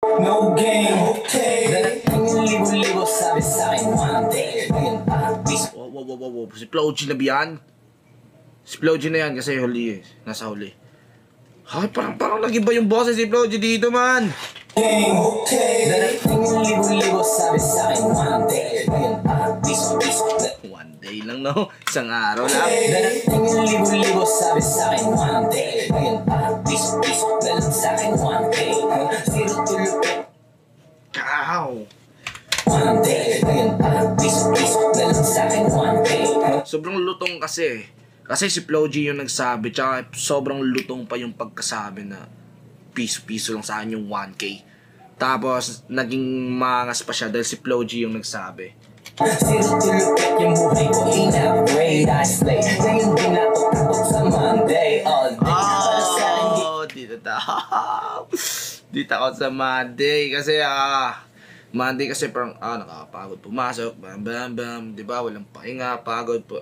No game, okay. Darating yung libo-libo, sabi sa'kin one day. Ngayon peace. Wow. Si Flow G na ba yan? Si Flow G na yan kasi huli eh. Nasa huli. Ay, parang nag-iba yung boses si Flow G dito, man. Game, okay. Darating yung libo-libo, sabi sa'kin one day. Ngayon peace. One day lang, no? Isang araw lang. Darating yung libo-libo, sabi sa'kin one day. Ngayon peace. Dalang sa'kin one day. Zero to look at Kaw! one day. Ngayon peace. Dalang sa'kin one day. Sobrang lutong kasi. Kasi si Flow G yung nagsabi, tsaka sobrang lutong pa yung pagkasabi na piso-piso lang sa akin yung 1K. Tapos, naging mangas pa siya dahil si Flow G yung nagsabi. Zero to look at yung buhay ko, in-upgrade, I slay. Ngayon din ako takot sa Monday, all day. Para sa akin, Di takot sa Monday kasi Monday kasi parang nakakapagod pumasok, bam, di ba? Walang pahinga, pagod po.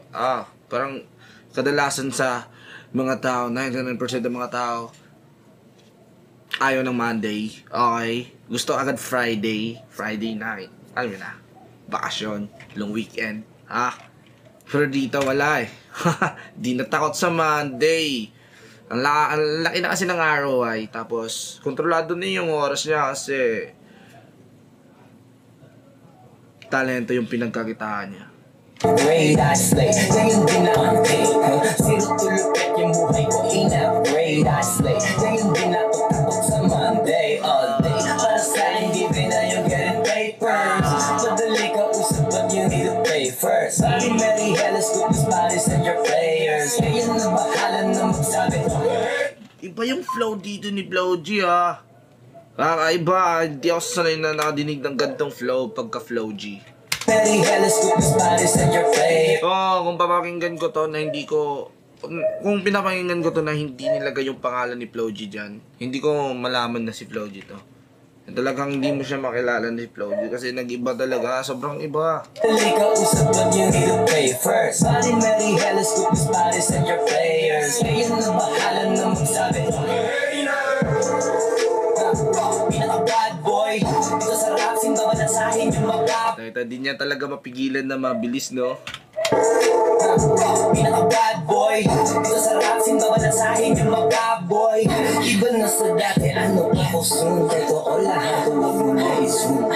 Parang kadalasan sa mga tao, 99% ng mga tao ayaw ng Monday. Okay? Gusto agad Friday night. Alam mo na, bakasyon, long weekend, Pero dito wala eh. Di natakot sa Monday. Ang laki na kasi ng ROI. Tapos, kontrolado na yung oras niya kasi talento yung pinagkakitaan niya. upgrade, I slay. Ngayon din ako day. Zero to look at yung buhay ko, in-upgrade, I slay. Ngayon din ako takot sa Monday, all day. Para sa akin, given na yung getting papers. Madali ka usap, but you need to pay first. Bali, Mary, Hellas, Goodness, Paris, and your players. Ngayon na bahala na magsabi. Iba yung flow dito ni Flow G, Kakaiba, hindi ako sanay na nakadinig ng gantong flow pagka Flow G. Mary, Hellas, Goodness, Paris, and your players. Kung papakinggan ko to na hindi ko... Kung pinapakinggan ko to na hindi nilagay yung pangalan ni Flow G dyan, hindi ko malaman na si Flow G to. Talagang hindi mo siya makilala ni Flow G kasi nag-iba talaga, sobrang iba. Dali ka usap, but you need to pay first. Bali, Mary, Hellas, Goodness, Paris, and your players. Ngayon na bahala na magsabi. Pinaka-bad boy, ito sa rap, sintawa na sa akin yung mag-up. Nakita din niya talaga mapigilan na mabilis, no? Pinaka-bad boy, ito sa rap, sintawa na sa akin yung mag-up boy. Iba na sa dati, ano ako soon, totoo lahat, huwag mo na i-zoom.